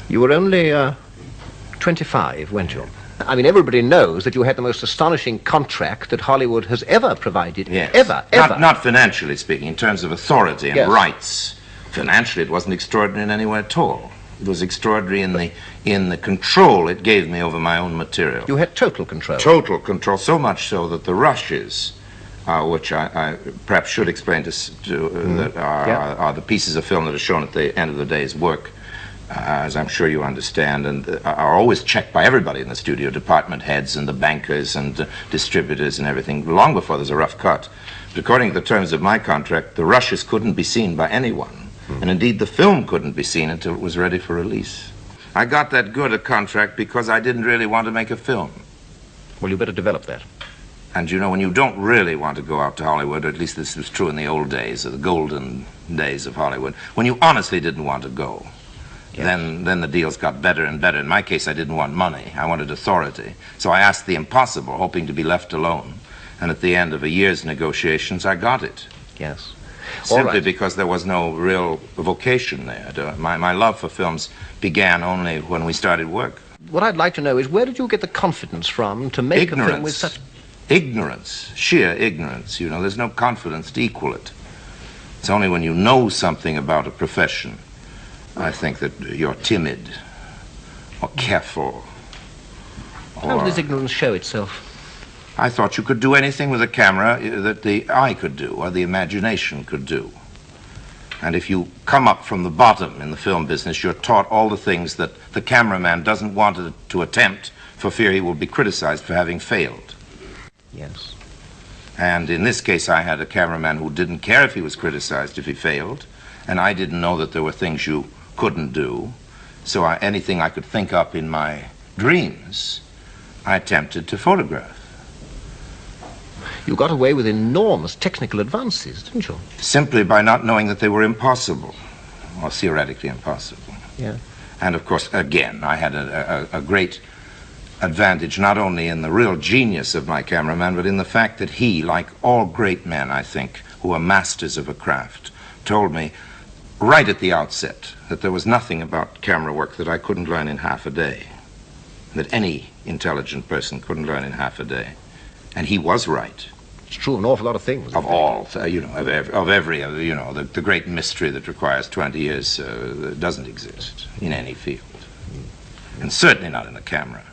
You were only 25, weren't you? I mean, everybody knows that you had the most astonishing contract that Hollywood has ever provided. Yes. Ever. Not financially speaking, in terms of authority and rights. Financially, it wasn't extraordinary in any way at all. It was extraordinary in the control it gave me over my own material. You had total control. Total control, so much so that the rushes, which I perhaps should explain that are the pieces of film that are shown at the end of the day's work, as I'm sure you understand, and are always checked by everybody in the studio, department heads and the bankers and distributors and everything, long before there's a rough cut. But according to the terms of my contract, the rushes couldn't be seen by anyone. And indeed, the film couldn't be seen until it was ready for release. I got that good a contract because I didn't really want to make a film. Well, you better develop that. And you know, when you don't really want to go out to Hollywood, or at least this was true in the old days, or the golden days of Hollywood, when you honestly didn't want to go, then the deals got better and better. In my case, I didn't want money. I wanted authority. So I asked the impossible, hoping to be left alone. And at the end of a year's negotiations, I got it. Yes. Simply because there was no real vocation there. My love for films began only when we started work. What I'd like to know is, where did you get the confidence from to make a film with such... Ignorance. Sheer ignorance. You know, there's no confidence to equal it. It's only when you know something about a profession, I think, that you're timid or careful. How does this ignorance show itself? I thought you could do anything with a camera that the eye could do or the imagination could do. And if you come up from the bottom in the film business, you're taught all the things that the cameraman doesn't want to attempt for fear he will be criticized for having failed. Yes. And in this case, I had a cameraman who didn't care if he was criticized if he failed, and I didn't know that there were things you couldn't do. So anything I could think up in my dreams, I attempted to photograph. You got away with enormous technical advances, didn't you? Simply by not knowing that they were impossible, or theoretically impossible. Yeah. And of course, again, I had a great advantage not only in the real genius of my cameraman, but in the fact that he, like all great men, I think, who are masters of a craft, told me right at the outset that there was nothing about camera work that I couldn't learn in half a day, that any intelligent person couldn't learn in half a day. And he was right. It's true of an awful lot of things. Of all, you know, of every, you know, the great mystery that requires 20 years doesn't exist in any field. And certainly not in the camera.